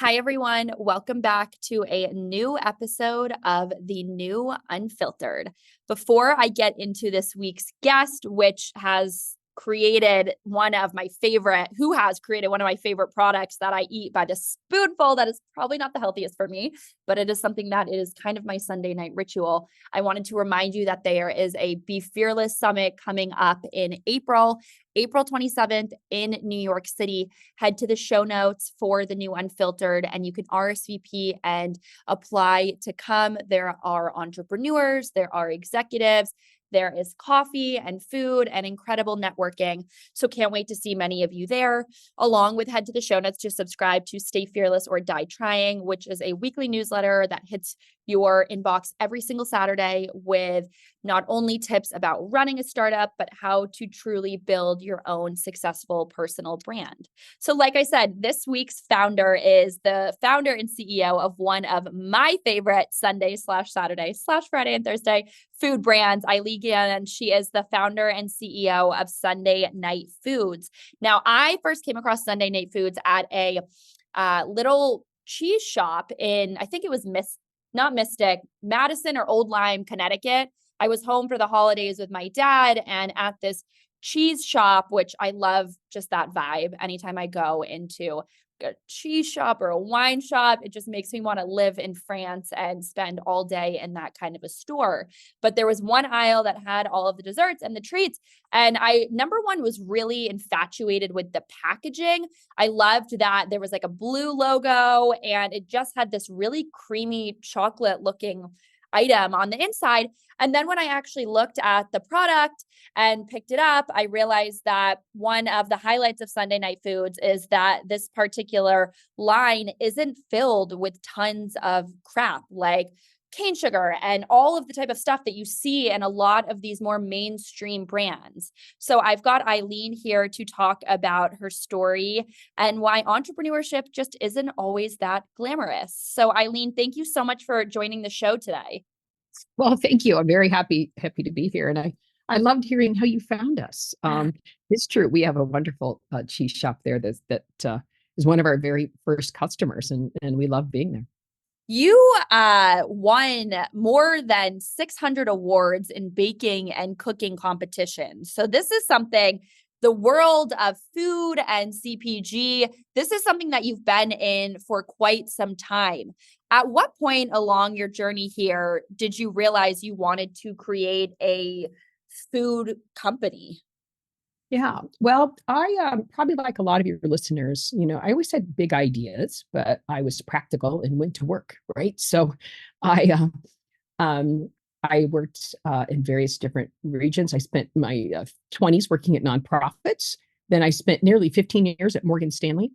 Hi, everyone. Welcome back to a new episode of The New Unfiltered. Before I get into this week's guest, which has created one of my favorite products that I eat by the spoonful, that is probably not the healthiest for me, but it is something that is kind of my Sunday night ritual. I wanted to remind you that there is a Be Fearless Summit coming up in April 27th in New York City. Head to the show notes for The New Unfiltered and you can RSVP and apply to come. There are entrepreneurs, there are executives, there is coffee and food and incredible networking. So can't wait to see many of you there. Along with head to the show notes to subscribe to Stay Fearless or Die Trying, which is a weekly newsletter that hits your inbox every single Saturday with not only tips about running a startup, but how to truly build your own successful personal brand. So like I said, this week's founder is the founder and CEO of one of my favorite Sunday/Saturday/Friday and Thursday food brands, Eileen Gannon. She is the founder and CEO of Sunday Night Foods. Now, I first came across Sunday Night Foods at a little cheese shop in, I think it was Madison or Old Lyme, Connecticut. I was home for the holidays with my dad and at this cheese shop, which I love just that vibe. Anytime I go into a cheese shop or a wine shop, it just makes me want to live in France and spend all day in that kind of a store. But there was one aisle that had all of the desserts and the treats. And number one, was really infatuated with the packaging. I loved that there was like a blue logo and it just had this really creamy chocolate looking item on the inside. And then when I actually looked at the product and picked it up, I realized that one of the highlights of Sunday Night Foods is that this particular line isn't filled with tons of crap like cane sugar and all of the type of stuff that you see in a lot of these more mainstream brands. So I've got Eileen here to talk about her story and why entrepreneurship just isn't always that glamorous. So Eileen, thank you so much for joining the show today. Well, thank you. I'm very happy to be here. And I loved hearing how you found us. It's true. We have a wonderful cheese shop there that is one of our very first customers, and we love being there. You won more than 600 awards in baking and cooking competitions. So this is something, the world of food and CPG, this is something that you've been in for quite some time. At what point along your journey here did you realize you wanted to create a food company? Yeah. Well, I probably like a lot of your listeners, I always had big ideas, but I was practical and went to work, right? So I I worked in various different regions. I spent my 20s working at nonprofits. Then I spent nearly 15 years at Morgan Stanley.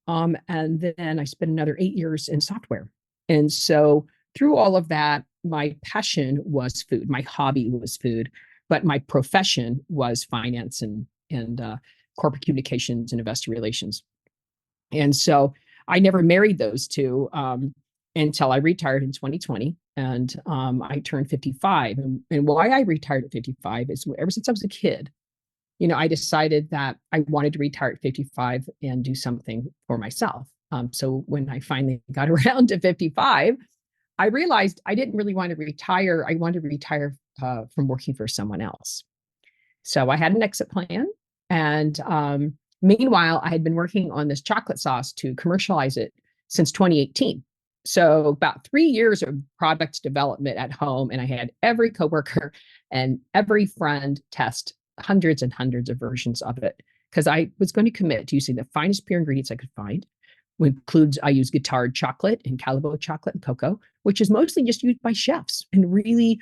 And then I spent another 8 years in software. And so through all of that, my passion was food. My hobby was food, but my profession was finance and corporate communications and investor relations. And so I never married those two until I retired in 2020. And I turned 55. And why I retired at 55 is ever since I was a kid, I decided that I wanted to retire at 55 and do something for myself. So when I finally got around to 55, I realized I didn't really want to retire. I wanted to retire from working for someone else. So I had an exit plan. And meanwhile, I had been working on this chocolate sauce to commercialize it since 2018. So about 3 years of product development at home. And I had every coworker and every friend test hundreds and hundreds of versions of it because I was going to commit to using the finest pure ingredients I could find. Which includes, I use Guittard chocolate and Calibo chocolate and cocoa, which is mostly just used by chefs and really,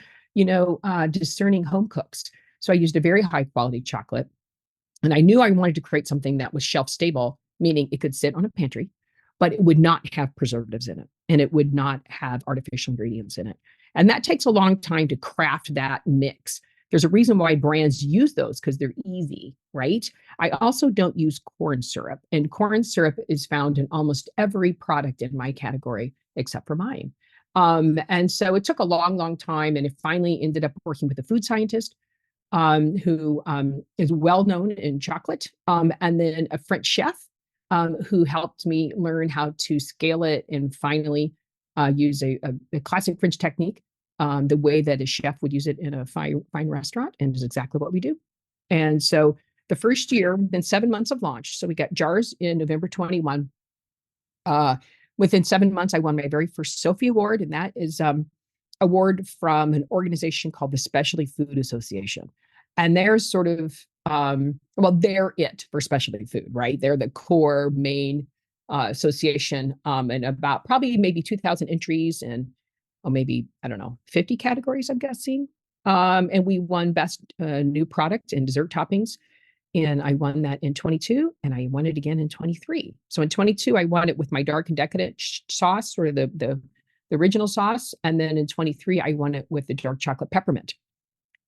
discerning home cooks. So I used a very high quality chocolate. And I knew I wanted to create something that was shelf stable, meaning it could sit on a pantry, but it would not have preservatives in it. And it would not have artificial ingredients in it. And that takes a long time to craft that mix. There's a reason why brands use those because they're easy, right? I also don't use corn syrup, and corn syrup is found in almost every product in my category except for mine. And so it took a long, long time, and it finally ended up working with a food scientist who is well known in chocolate, and then a French chef who helped me learn how to scale it and finally use a classic French technique, the way that a chef would use it in a fine restaurant, and is exactly what we do. And so the first year, then 7 months of launch. So we got jars in November 21. Within 7 months, I won my very first Sophie Award, and that is award from an organization called the Specialty Food Association. And they're sort of, well, they're it for specialty food, right? They're the core main association, and about probably maybe 2,000 entries and maybe, I don't know, 50 categories, I'm guessing. And we won best new product and dessert toppings. And I won that in 22, and I won it again in 23. So in 22, I won it with my dark and decadent sauce, sort of the original sauce. And then in 23, I won it with the dark chocolate peppermint.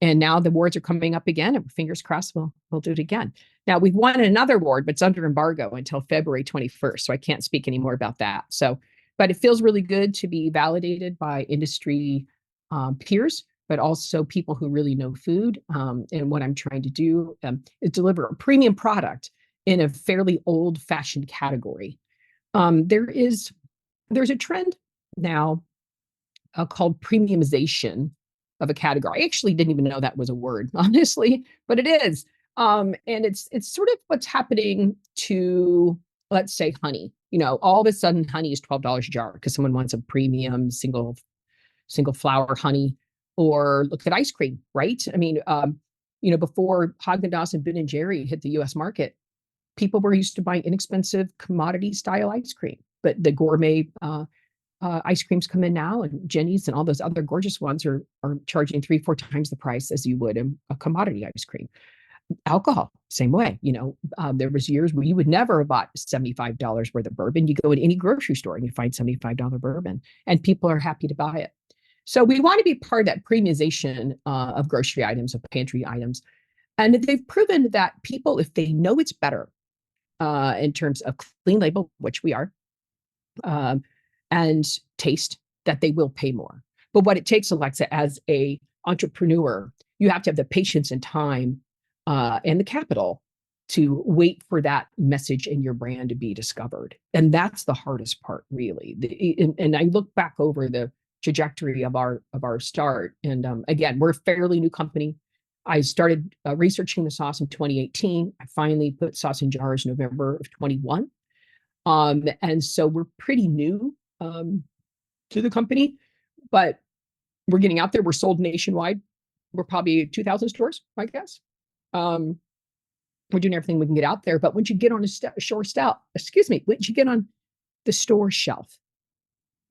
And now the awards are coming up again, and fingers crossed we'll do it again. Now we've won another award, but it's under embargo until February 21st. So I can't speak anymore about that. So, but it feels really good to be validated by industry peers, but also people who really know food. And what I'm trying to do is deliver a premium product in a fairly old-fashioned category. There's a trend now called premiumization of a category. I actually didn't even know that was a word, honestly, but it is. And it's sort of what's happening to, let's say, honey. You know, all of a sudden, honey is $12 a jar because someone wants a premium single flower honey. Or look at ice cream, right? I mean, before Haagen-Dazs and Ben & Jerry hit the U.S. market, people were used to buying inexpensive commodity-style ice cream. But the gourmet ice creams come in now, and Jenny's and all those other gorgeous ones are charging 3-4 times the price as you would in a commodity ice cream. Alcohol, same way. There was years where you would never have bought $75 worth of bourbon. You go to any grocery store and you find $75 bourbon, and people are happy to buy it. So we want to be part of that premiumization of grocery items, of pantry items. And they've proven that people, if they know it's better in terms of clean label, which we are, and taste, that they will pay more. But what it takes, Alexa, as a entrepreneur, you have to have the patience and time and the capital to wait for that message in your brand to be discovered. And that's the hardest part, really. And I look back over the trajectory of our start. And again, we're a fairly new company. I started researching the sauce in 2018. I finally put sauce in jars in November of 21. And so we're pretty new to the company, but we're getting out there. We're sold nationwide. We're probably 2,000 stores, I guess. We're doing everything we can get out there. But once you get on once you get on the store shelf,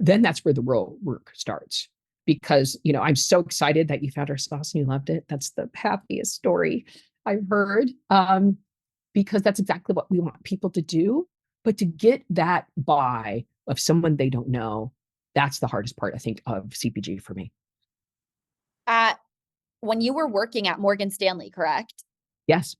then that's where the real work starts. Because, I'm so excited that you found our sauce and you loved it. That's the happiest story I've heard, because that's exactly what we want people to do. But to get that buy of someone they don't know, that's the hardest part, I think, of CPG for me. When you were working at Morgan Stanley, correct? Yes.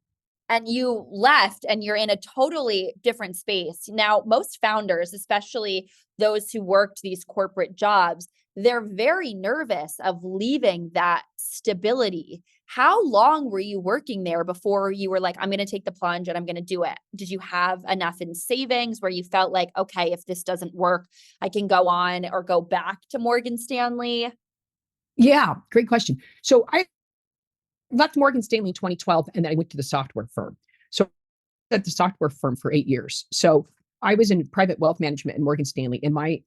And you left and you're in a totally different space. Now, most founders, especially those who worked these corporate jobs, they're very nervous of leaving that stability. How long were you working there before you were like, I'm going to take the plunge and I'm going to do it? Did you have enough in savings where you felt like, okay, if this doesn't work, I can go on or go back to Morgan Stanley? Yeah, great question. So I left Morgan Stanley in 2012, and then I went to the software firm. So at the software firm for 8 years. So I was in private wealth management in Morgan Stanley, and my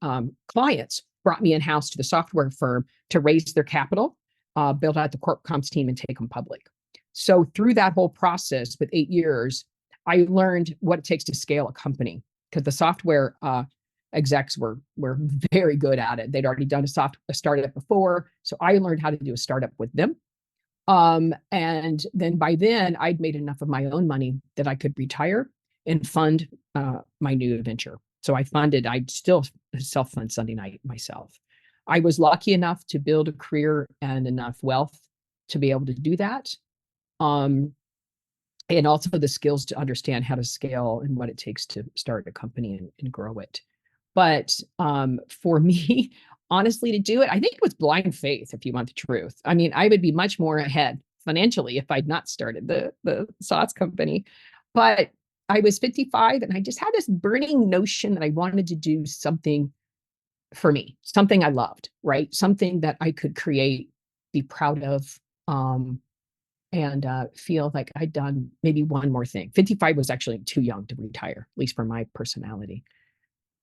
clients brought me in-house to the software firm to raise their capital, build out the corp comms team, and take them public. So through that whole process, with 8 years, I learned what it takes to scale a company, because the software execs were very good at it. They'd already done a startup before. So I learned how to do a startup with them. And then by then I'd made enough of my own money that I could retire and fund my new venture. So I'd still self-fund Sunday night myself. I was lucky enough to build a career and enough wealth to be able to do that. And also the skills to understand how to scale and what it takes to start a company and grow it. But for me, honestly, to do it, I think it was blind faith, if you want the truth. I mean, I would be much more ahead financially if I'd not started the sauce company. But I was 55 and I just had this burning notion that I wanted to do something for me, something I loved, right? Something that I could create, be proud of, um, and feel like I'd done maybe one more thing. 55 was actually too young to retire, at least for my personality.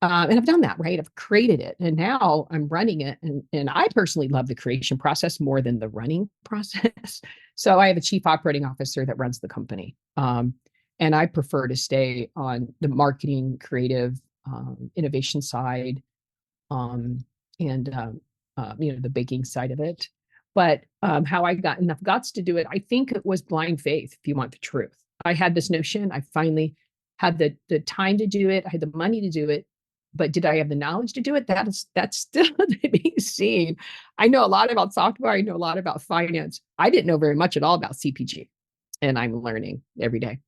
And I've done that, right? I've created it and now I'm running it. And I personally love the creation process more than the running process. So I have a chief operating officer that runs the company. And I prefer to stay on the marketing, creative, innovation side, um, and the baking side of it. But how I got enough guts to do it, I think it was blind faith, if you want the truth. I had this notion. I finally had the time to do it. I had the money to do it. But did I have the knowledge to do it? That's still to be seen. I know a lot about software. I know a lot about finance. I didn't know very much at all about CPG, and I'm learning every day.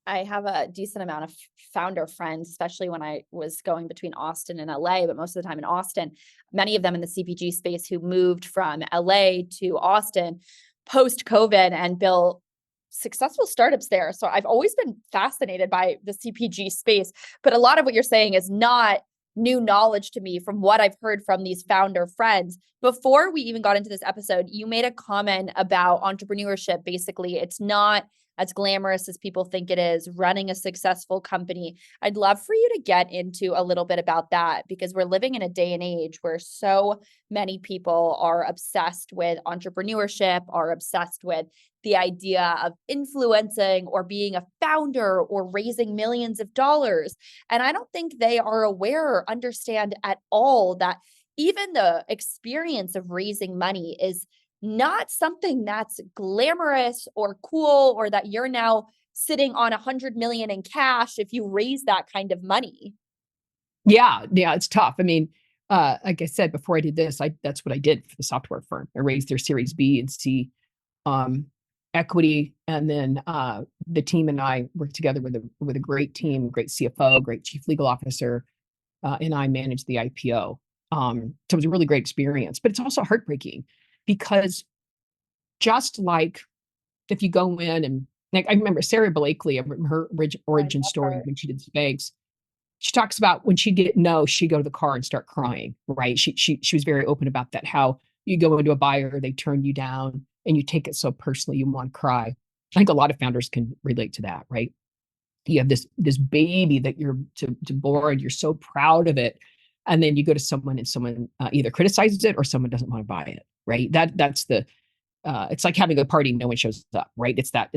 I have a decent amount of founder friends, especially when I was going between Austin and LA, but most of the time in Austin, many of them in the CPG space who moved from LA to Austin post COVID and built successful startups there. So I've always been fascinated by the CPG space, but a lot of what you're saying is not new knowledge to me from what I've heard from these founder friends. Before we even got into this episode, you made a comment about entrepreneurship. Basically, it's not as glamorous as people think it is, running a successful company. I'd love for you to get into a little bit about that because we're living in a day and age where so many people are obsessed with entrepreneurship, are obsessed with the idea of influencing or being a founder or raising millions of dollars. And I don't think they are aware or understand at all that even the experience of raising money is not something that's glamorous or cool, or that you're now sitting on 100 million in cash if you raise that kind of money. Yeah, it's tough. I mean, like I said before I did this, that's what I did for the software firm. I raised their Series B and C um, equity, and then the team and I worked together with a great team, great CFO, great chief legal officer, and I managed the IPO. So it was a really great experience, but it's also heartbreaking because just like if you go in and like I remember Sarah Blakely, her I origin love story her. when she did Spanx. She talks about when she'd get no, she'd go to the car and start crying, right? She was very open about that, how you go into a buyer, they turn you down, and you take it so personally, you want to cry. I think a lot of founders can relate to that, right? You have this baby that you're to born, you're so proud of it, and then you go to someone and someone either criticizes it or someone doesn't want to buy it, right? That's the it's like having a party and no one shows up, right? It's that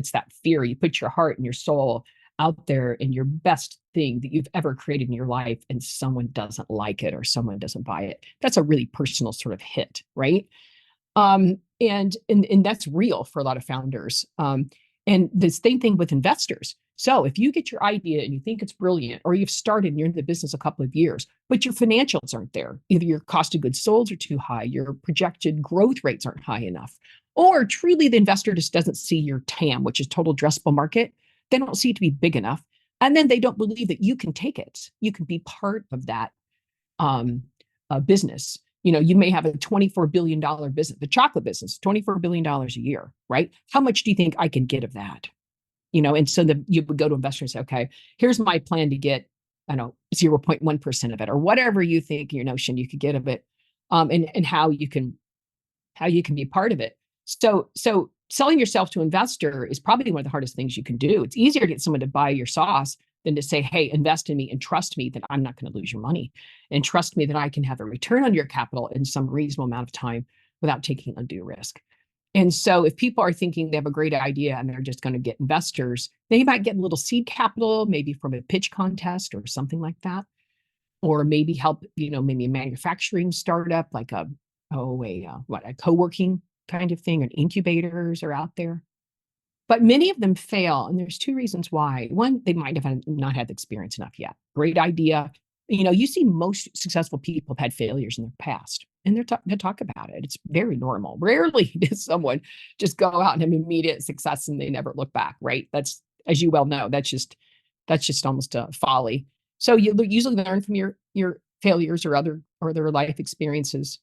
fear. You put your heart and your soul out there and your best thing that you've ever created in your life, and someone doesn't like it or someone doesn't buy it. That's a really personal sort of hit, right? And that's real for a lot of founders. And the same thing with investors. So if you get your idea and you think it's brilliant, or you've started and you're in the business a couple of years, but your financials aren't there, either your cost of goods sold are too high, your projected growth rates aren't high enough, or truly the investor just doesn't see your TAM, which is total addressable market. They don't see it to be big enough. And then they don't believe that you can take it. You can be part of that um, business. You may have a $24 billion business, the chocolate business, $24 billion a year, right? How much do you think I can get of that? And so you would go to investors and say, okay, here's my plan to get, I don't know, 0.1% of it, or whatever you think your notion you could get of it, and how you can be part of it. So selling yourself to an investor is probably one of the hardest things you can do. It's easier to get someone to buy your sauce than to say, hey, invest in me and trust me that I'm not going to lose your money, and trust me that I can have a return on your capital in some reasonable amount of time without taking undue risk. And so if people are thinking they have a great idea and they're just going to get investors, they might get a little seed capital, maybe from a pitch contest or something like that, or maybe help, maybe a manufacturing startup like a co-working kind of thing, and incubators are out there. But many of them fail, and there's two reasons why. One, they might have not had the experience enough yet. Great idea. You see most successful people have had failures in their past, and they talk about it. It's very normal. Rarely does someone just go out and have immediate success and they never look back, right? That's, as you well know, that's just almost a folly. So you usually learn from your failures or their life experiences.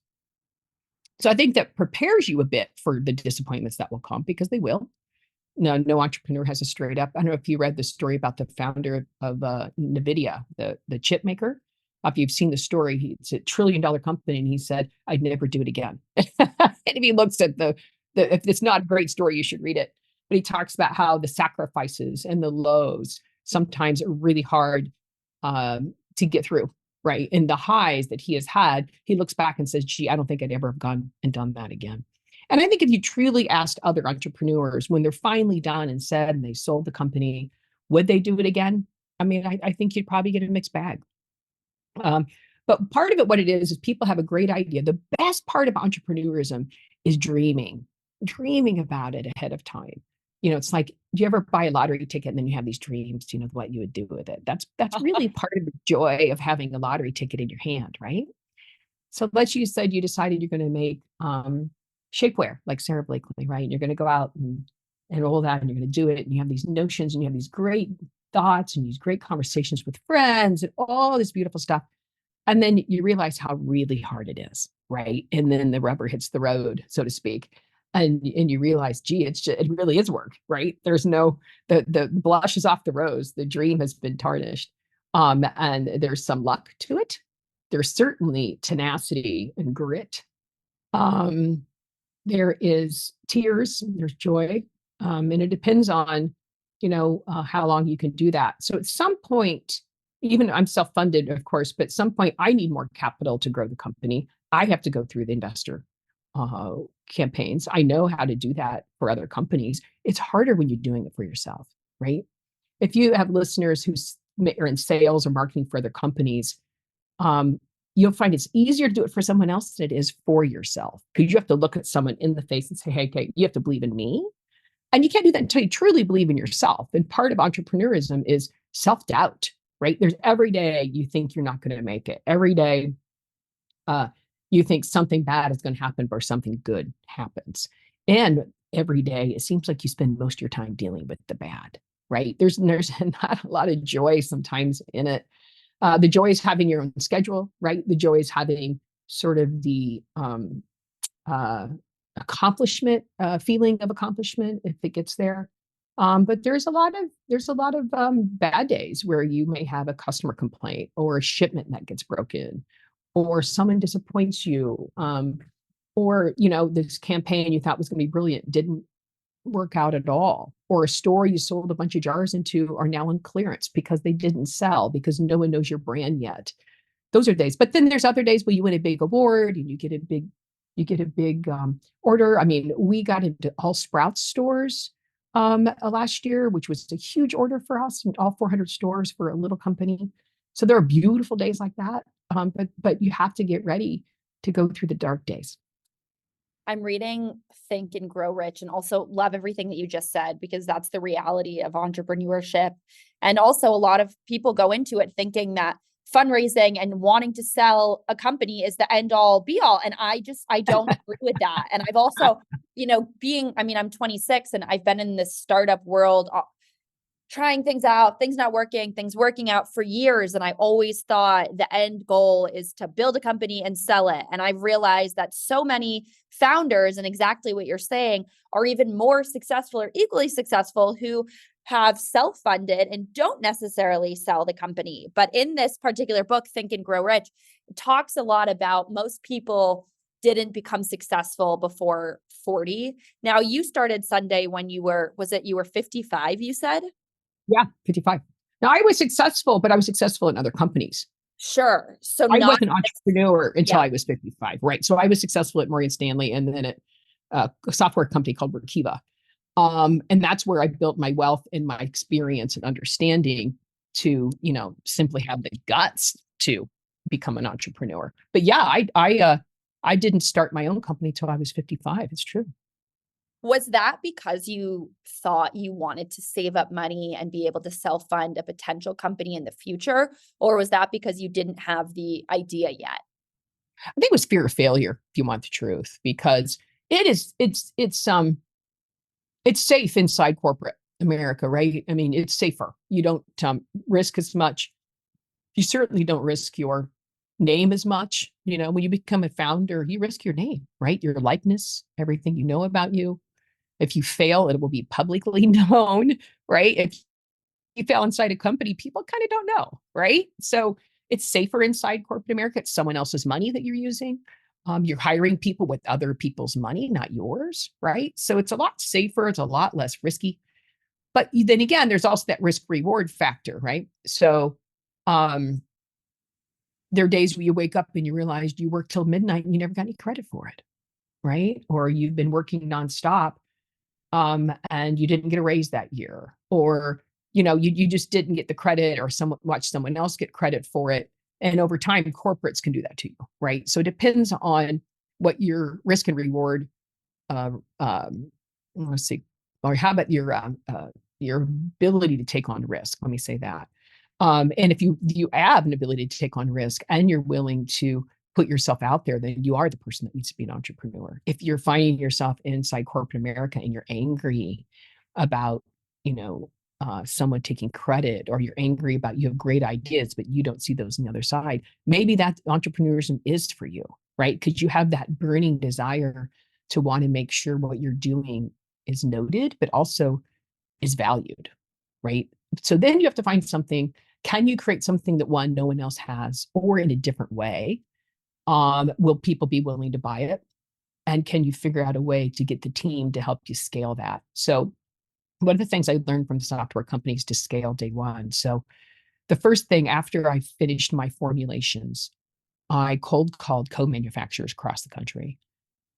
So I think that prepares you a bit for the disappointments that will come, because they will. No entrepreneur has a straight up. I don't know if you read the story about the founder of NVIDIA, the chip maker. If you've seen the story, it's $1 trillion company, and he said, "I'd never do it again." And if he looks at if it's not a great story, you should read it. But he talks about how the sacrifices and the lows sometimes are really hard to get through, right? And the highs that he has had, he looks back and says, "Gee, I don't think I'd ever have gone and done that again." And I think if you truly asked other entrepreneurs when they're finally done and said and they sold the company, would they do it again? I mean, I think you'd probably get a mixed bag. But part of it, what it is people have a great idea. The best part of entrepreneurism is dreaming about it ahead of time. It's like, do you ever buy a lottery ticket and then you have these dreams, what you would do with it? That's really part of the joy of having a lottery ticket in your hand, right? So let's you said you decided you're going to make shapewear like Sarah Blakely, right? And you're going to go out and all that, and you're going to do it. And you have these notions and you have these great thoughts and these great conversations with friends and all this beautiful stuff. And then you realize how really hard it is, right? And then the rubber hits the road, so to speak. And you realize, gee, it really is work, right? There's the blush is off the rose. The dream has been tarnished. And there's some luck to it. There's certainly tenacity and grit. There is tears, there's joy. And it depends on, how long you can do that. So at some point, even I'm self-funded, of course, but at some point I need more capital to grow the company. I have to go through the investor campaigns. I know how to do that for other companies. It's harder when you're doing it for yourself, right? If you have listeners who are in sales or marketing for other companies, you'll find it's easier to do it for someone else than it is for yourself, because you have to look at someone in the face and say, hey, okay, you have to believe in me. And you can't do that until you truly believe in yourself. And part of entrepreneurism is self-doubt, right? There's every day you think you're not going to make it. Every day you think something bad is going to happen or something good happens. And every day it seems like you spend most of your time dealing with the bad, right? There's not a lot of joy sometimes in it. The joy is having your own schedule, right? The joy is having sort of the accomplishment, feeling of accomplishment if it gets there. But there's a lot of bad days where you may have a customer complaint or a shipment that gets broken, or someone disappoints you, or this campaign you thought was going to be brilliant didn't work out at all, or a store you sold a bunch of jars into are now on clearance because they didn't sell because no one knows your brand yet. Those are days. But then there's other days where you win a big award and you get a big order. I mean, we got into all Sprouts stores last year, which was a huge order for us, and all 400 stores for a little company. So there are beautiful days like that. But you have to get ready to go through the dark days. I'm reading Think and Grow Rich, and also love everything that you just said, because that's the reality of entrepreneurship. And also a lot of people go into it thinking that fundraising and wanting to sell a company is the end all be all. And I don't agree with that. And I've also, I'm 26 and I've been in this startup world, trying things out, things not working, things working out for years. And I always thought the end goal is to build a company and sell it. And I've realized that so many founders, and exactly what you're saying, are even more successful or equally successful who have self-funded and don't necessarily sell the company. But in this particular book, Think and Grow Rich, it talks a lot about most people didn't become successful before 40. Now, you started Sunday when you were 55, you said? Yeah, 55. Now, I was successful, but I was successful in other companies. Sure. So I wasn't an entrepreneur until Yeah. I was 55, right? So I was successful at Morgan Stanley and then at a software company called Workiva. And that's where I built my wealth and my experience and understanding to, simply have the guts to become an entrepreneur. But yeah, I didn't start my own company till I was 55. It's true. Was that because you thought you wanted to save up money and be able to self-fund a potential company in the future? Or was that because you didn't have the idea yet? I think it was fear of failure, if you want the truth, because it's safe inside corporate America, right? I mean, it's safer. You don't risk as much. You certainly don't risk your name as much. When you become a founder, you risk your name, right? Your likeness, everything you know about you. If you fail, it will be publicly known, right? If you fail inside a company, people kind of don't know, right? So it's safer inside corporate America. It's someone else's money that you're using. You're hiring people with other people's money, not yours, right? So it's a lot safer. It's a lot less risky. But then again, there's also that risk reward factor, right? So um, there are days where you wake up and you realize you worked till midnight and you never got any credit for it, right? Or you've been working nonstop and you didn't get a raise that year, or you just didn't get the credit, or someone watch someone else get credit for it. And over time, corporates can do that to you, right? So it depends on what your risk and reward. Uh, let's see, or how about your ability to take on risk? Let me say that. And if you have an ability to take on risk and you're willing to put yourself out there, then you are the person that needs to be an entrepreneur. If you're finding yourself inside corporate America and you're angry about, someone taking credit, or you're angry about you have great ideas, but you don't see those on the other side, maybe that entrepreneurship is for you, right? Because you have that burning desire to want to make sure what you're doing is noted, but also is valued, right? So then you have to find something. Can you create something that one, no one else has, or in a different way? Will people be willing to buy it? And can you figure out a way to get the team to help you scale that? So one of the things I learned from the software companies to scale day one. So the first thing after I finished my formulations, I cold called co-manufacturers across the country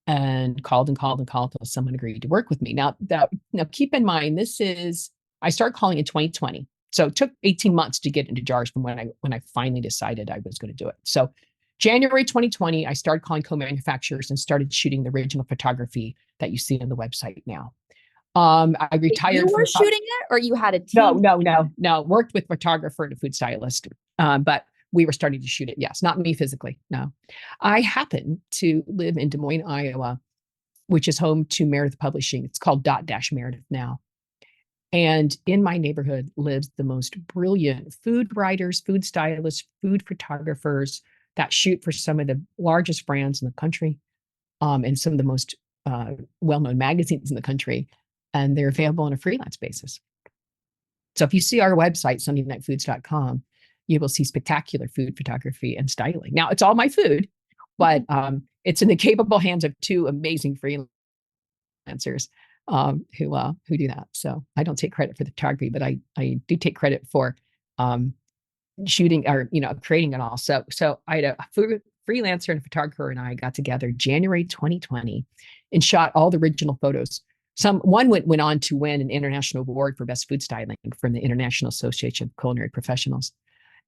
and called and called and called until someone agreed to work with me. Now keep in mind, I started calling in 2020. So it took 18 months to get into jars from when I finally decided I was going to do it. So January 2020, I started calling co-manufacturers and started shooting the original photography that you see on the website now. I retired. You were shooting it, or you had a No, team? no. Worked with photographer and a food stylist, but we were starting to shoot it. Yes, not me physically. No, I happen to live in Des Moines, Iowa, which is home to Meredith Publishing. It's called Dot Dash Meredith now. And in my neighborhood lives the most brilliant food writers, food stylists, food photographers that shoot for some of the largest brands in the country, and some of the most well-known magazines in the country. And they're available on a freelance basis. So if you see our website, sundaynightfoods.com, you will see spectacular food photography and styling. Now, it's all my food, but it's in the capable hands of two amazing freelancers who do that. So I don't take credit for the photography, but I do take credit for shooting, or creating it all. So I had a freelancer and a photographer, and I got together January 2020 and shot all the original photos. One went on to win an international award for best food styling from the International Association of Culinary Professionals.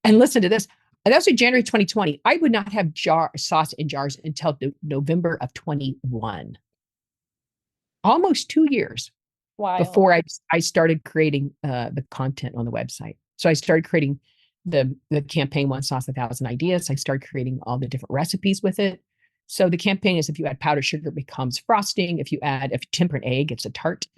And listen to this. That was in January 2020. I would not have sauce in jars until November of 21. Almost 2 years before I started creating the content on the website. So I started creating the campaign, One Sauce, 1,000 Ideas. I started creating all the different recipes with it. So the campaign is, if you add powdered sugar, it becomes frosting. If you temper an egg, it's a tart.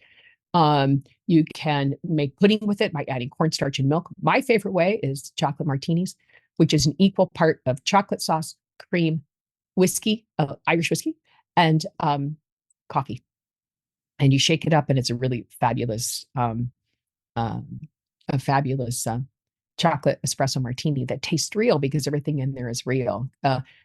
You can make pudding with it by adding cornstarch and milk. My favorite way is chocolate martinis, which is an equal part of chocolate sauce, cream, whiskey, Irish whiskey, and coffee. And you shake it up, and it's a really fabulous, chocolate espresso martini that tastes real because everything in there is real.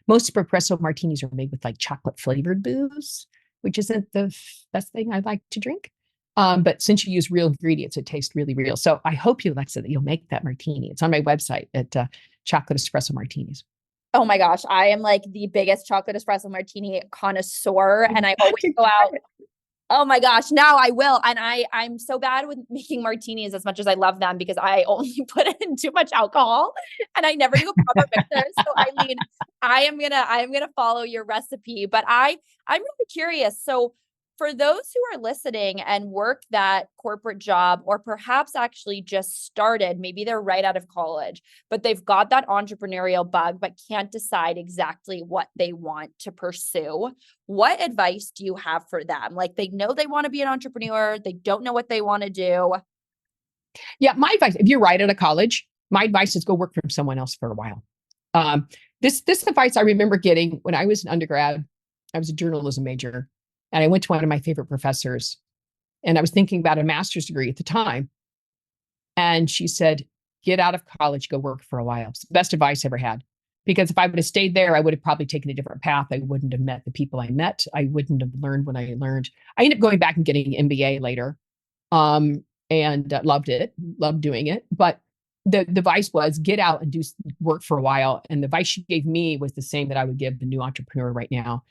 Most espresso martinis are made with like chocolate flavored booze, which isn't the best thing I like to drink. But since you use real ingredients, it tastes really real. So I hope you, Alexa, that you'll make that martini. It's on my website at Chocolate Espresso Martinis. Oh my gosh, I am like the biggest chocolate espresso martini connoisseur, and I always go out. Oh my gosh, now I will. And I'm so bad with making martinis as much as I love them, because I only put in too much alcohol and I never do a proper mixer. So Eileen, I am gonna follow your recipe, but I'm really curious. So for those who are listening and work that corporate job, or perhaps actually just started, maybe they're right out of college, but they've got that entrepreneurial bug, but can't decide exactly what they want to pursue. What advice do you have for them? Like, they know they want to be an entrepreneur, they don't know what they want to do. Yeah, my advice, if you're right out of college, my advice is go work for someone else for a while. This advice I remember getting when I was an undergrad. I was a journalism major, and I went to one of my favorite professors, And I was thinking about a master's degree at the time. And she said, get out of college, go work for a while. It's the best advice I ever had. Because if I would have stayed there, I would have probably taken a different path. I wouldn't have met the people I met. I wouldn't have learned what I learned. I ended up going back and getting an MBA later, and loved it, loved doing it. But the advice was get out and do work for a while. And the advice she gave me was the same that I would give the new entrepreneur right now.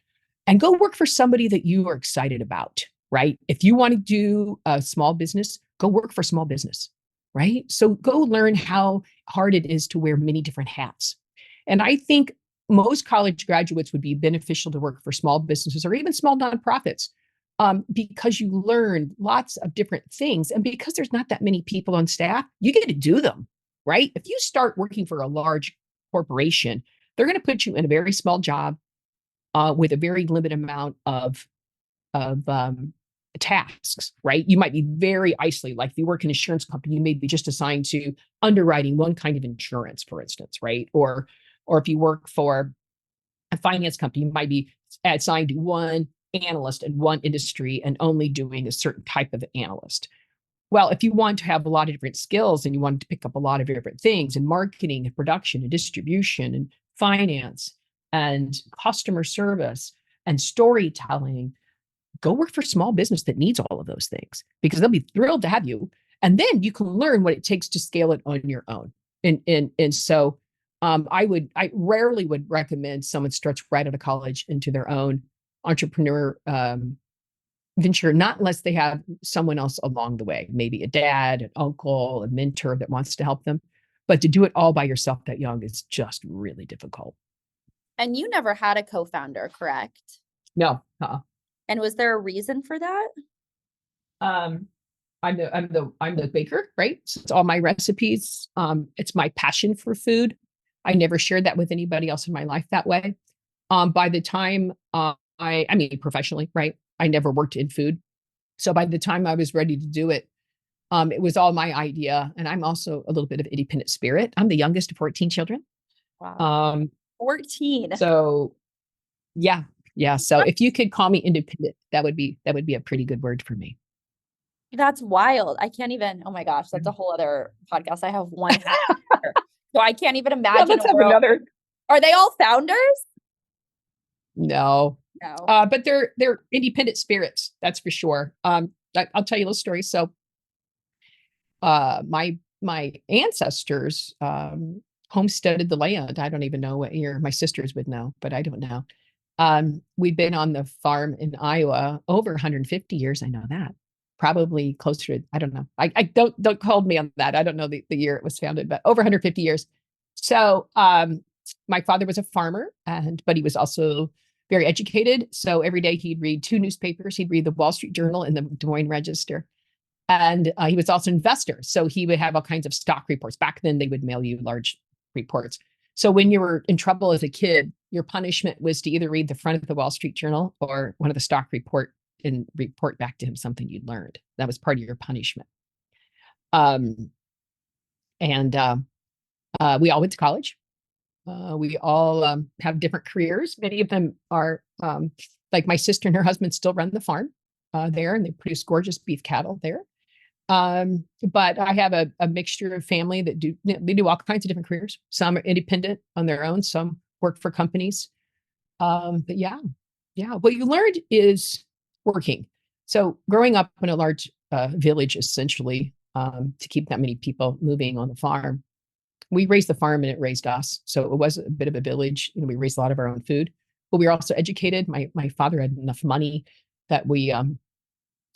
And go work for somebody that you are excited about, right? If you want to do a small business, go work for a small business, right? So go learn how hard it is to wear many different hats. And I think most college graduates would be beneficial to work for small businesses or even small nonprofits, because you learn lots of different things. And because there's not that many people on staff, you get to do them, right? If you start working for a large corporation, they're going to put you in a very small job with a very limited amount of tasks, right? You might be very isolated. Like if you work in an insurance company, you may be just assigned to underwriting one kind of insurance, for instance, right? Or if you work for a finance company, you might be assigned to one analyst in one industry and only doing a certain type of analyst. Well, if you want to have a lot of different skills and you want to pick up a lot of different things in marketing and production and distribution and finance and customer service and storytelling, go work for a small business that needs all of those things because they'll be thrilled to have you. And then you can learn what it takes to scale it on your own. And so I rarely would recommend someone starts right out of college into their own entrepreneur venture, not unless they have someone else along the way, maybe a dad, an uncle, a mentor that wants to help them. But to do it all by yourself that young is just really difficult. And you never had a co-founder, correct? No. And was there a reason for that? I'm the baker, right? So it's all my recipes. It's my passion for food. I never shared that with anybody else in my life that way. By the time I mean, professionally, right? I never worked in food. So by the time I was ready to do it, it was all my idea. And I'm also a little bit of independent spirit. I'm the youngest of 14 children. Wow. 14. So yeah. So if you could call me independent, that would be a pretty good word for me. That's wild. I can't even, oh my gosh, that's a whole other podcast. I have one hat. So I can't even imagine. Let's have another. Are they all founders? No. But they're independent spirits, that's for sure. I'll tell you a little story. So my ancestors homesteaded the land. I don't even know what year. My sisters would know, but I don't know. We've been on the farm in Iowa over 150 years. I know that. Probably closer to, I don't know. I don't hold me on that. I don't know the year it was founded, but over 150 years. So my father was a farmer, but he was also very educated. So every day he'd read two newspapers. He'd read the Wall Street Journal and the Des Moines Register. And he was also an investor. So he would have all kinds of stock reports. Back then they would mail you large reports. So when you were in trouble as a kid, your punishment was to either read the front of the Wall Street Journal or one of the stock report and report back to him something you'd learned. That was part of your punishment. We all went to college. We all have different careers. Many of them are like my sister and her husband still run the farm there, and they produce gorgeous beef cattle there. But I have a mixture of family that they do all kinds of different careers. Some are independent on their own. Some work for companies. But yeah. What you learned is working. So growing up in a large village, essentially, to keep that many people moving on the farm, we raised the farm and it raised us. So it was a bit of a village. We raised a lot of our own food, but we were also educated. My father had enough money that we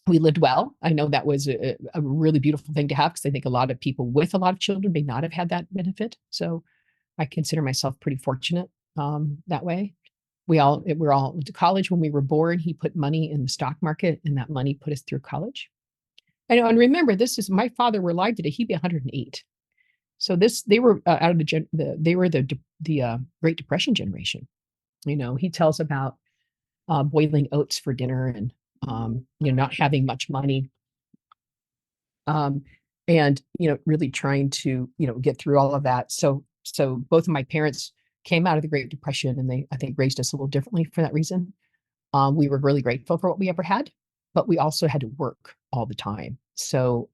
lived well. I know that was a really beautiful thing to have because I think a lot of people with a lot of children may not have had that benefit. So I consider myself pretty fortunate that way. We're all went to college. When we were born, he put money in the stock market, and that money put us through college. And remember, this is my father were alive today. He'd be 108. So they were out of they were the Great Depression generation. He tells about boiling oats for dinner and not having much money, and really trying to get through all of that. So both of my parents came out of the Great Depression, and they, I think, raised us a little differently for that reason. We were really grateful for what we ever had. but we also had to work all the time. So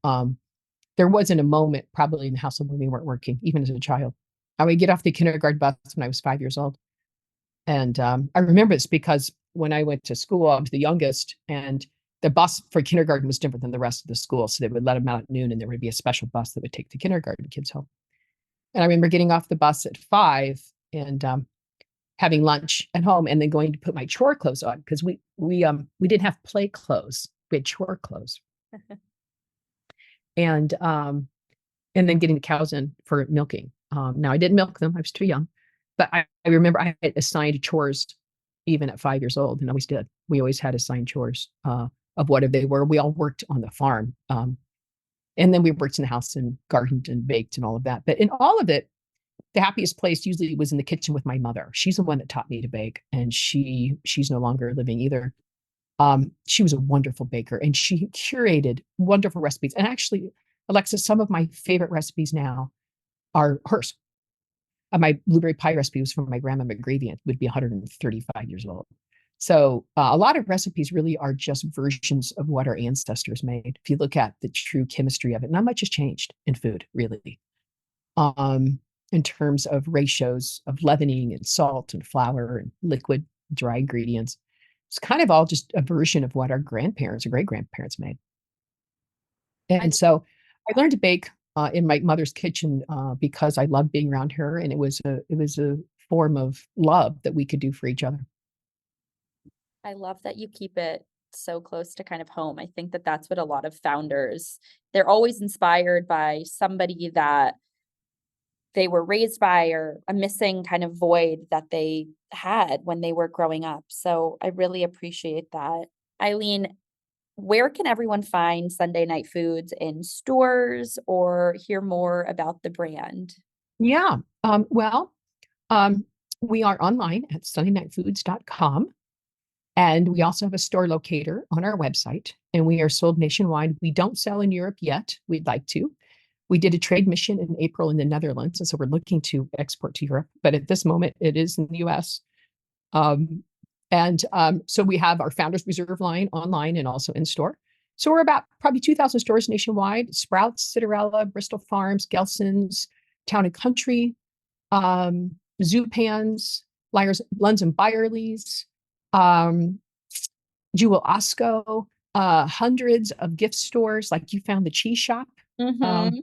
there wasn't a moment probably in the household when we weren't working, even as a child. I would get off the kindergarten bus when I was 5 years old. And I remember this because when I went to school, I was the youngest, and the bus for kindergarten was different than the rest of the school. So they would let them out at noon, and there would be a special bus that would take the kindergarten kids home. And I remember getting off the bus at 5 and having lunch at home, and then going to put my chore clothes on because we didn't have play clothes; we had chore clothes, and and then getting the cows in for milking. Now I didn't milk them; I was too young, but I remember I had assigned chores even at 5 years old, and always did. We always had assigned chores of whatever they were. We all worked on the farm, and then we worked in the house and gardened and baked and all of that. But in all of it, the happiest place usually was in the kitchen with my mother. She's the one that taught me to bake, and she's no longer living either. She was a wonderful baker, and she curated wonderful recipes. And actually, Alexis, some of my favorite recipes now are hers. My blueberry pie recipe was from my grandma McGravy, and would be 135 years old. So a lot of recipes really are just versions of what our ancestors made. If you look at the true chemistry of it, not much has changed in food, really. In terms of ratios of leavening and salt and flour and liquid dry ingredients. It's kind of all just a version of what our grandparents or great grandparents made. And so I learned to bake in my mother's kitchen because I loved being around her, and it was a form of love that we could do for each other. I love that you keep it so close to kind of home. I think that that's what a lot of founders, they're always inspired by somebody that they were raised by or a missing kind of void that they had when they were growing up. So I really appreciate that. Eileen, where can everyone find Sunday Night Foods in stores or hear more about the brand? Yeah. Well, um, we are online at sundaynightfoods.com. And we also have a store locator on our website, and we are sold nationwide. We don't sell in Europe yet. We'd like to. We did a trade mission in April in the Netherlands, and so we're looking to export to Europe. But at this moment, it is in the US. So we have our Founders Reserve line online and also in store. So we're about probably 2,000 stores nationwide: Sprouts, Citarella, Bristol Farms, Gelson's, Town and Country, Zupans, Lunds and Byerly's, Jewel Osco, hundreds of gift stores, like you found the cheese shop. Mm-hmm.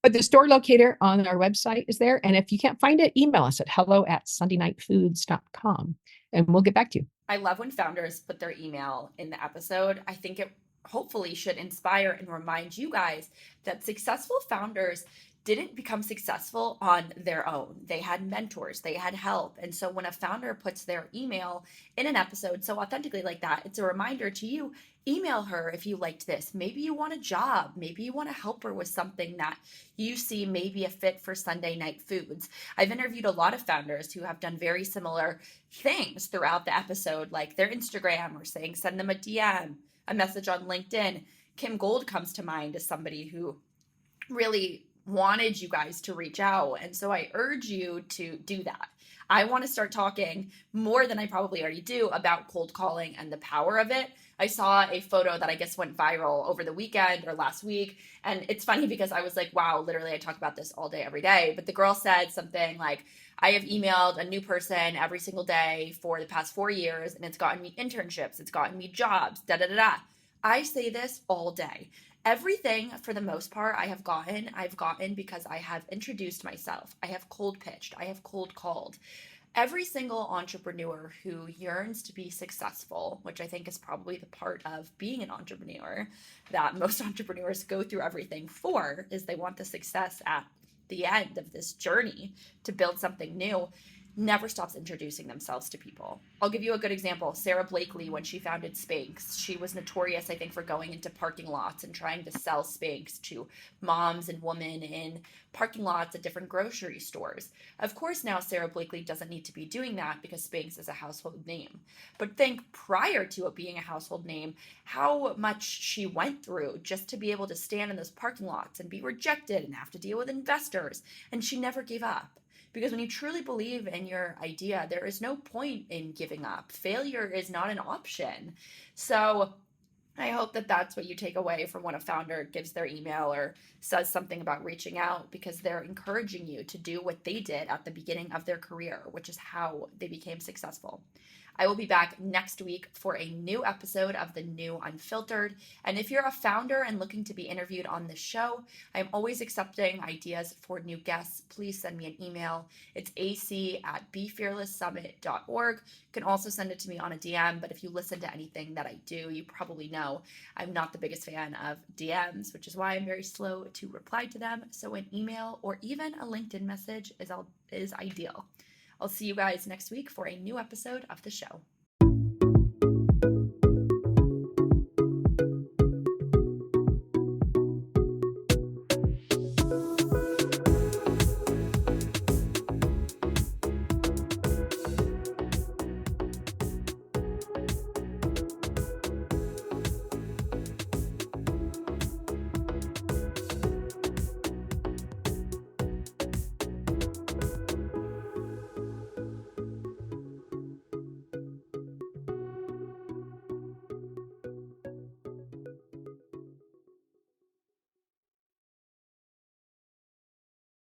But the store locator on our website is there. And if you can't find it, email us at hello@sundaynightfoods.com, and we'll get back to you. I love when founders put their email in the episode. I think it hopefully should inspire and remind you guys that successful founders didn't become successful on their own. They had mentors, they had help. And so when a founder puts their email in an episode so authentically like that, it's a reminder to you. Email her if you liked this. Maybe you want a job. Maybe you want to help her with something that you see maybe a fit for Sunday Night Foods. I've interviewed a lot of founders who have done very similar things throughout the episode, like their Instagram or saying send them a DM, a message on LinkedIn. Kim Gold comes to mind as somebody who really wanted you guys to reach out. And so I urge you to do that. I want to start talking more than I probably already do about cold calling and the power of it. I saw a photo that I guess went viral over the weekend or last week. And it's funny because I was like, wow, literally, I talk about this all day, every day. But the girl said something like, I have emailed a new person every single day for the past 4 years, and it's gotten me internships, it's gotten me jobs, da da da da. I say this all day. Everything, for the most part, I've gotten because I have introduced myself. I have cold pitched. I have cold called. Every single entrepreneur who yearns to be successful, which I think is probably the part of being an entrepreneur that most entrepreneurs go through everything for, is they want the success at the end of this journey to build something new, never stops introducing themselves to people. I'll give you a good example. Sarah Blakely, when she founded Spanx, she was notorious, I think, for going into parking lots and trying to sell Spanx to moms and women in parking lots at different grocery stores. Of course, now Sarah Blakely doesn't need to be doing that because Spanx is a household name. But think prior to it being a household name, how much she went through just to be able to stand in those parking lots and be rejected and have to deal with investors. And she never gave up. Because when you truly believe in your idea, there is no point in giving up. Failure is not an option. So I hope that that's what you take away from when a founder gives their email or says something about reaching out, because they're encouraging you to do what they did at the beginning of their career, which is how they became successful. I will be back next week for a new episode of The New Unfiltered. And if you're a founder and looking to be interviewed on this show, I'm always accepting ideas for new guests. Please send me an email. It's ac@befearlesssummit.org. You can also send it to me on a DM, but if you listen to anything that I do, you probably know I'm not the biggest fan of DMs, which is why I'm very slow to reply to them. So an email or even a LinkedIn message is ideal. I'll see you guys next week for a new episode of the show.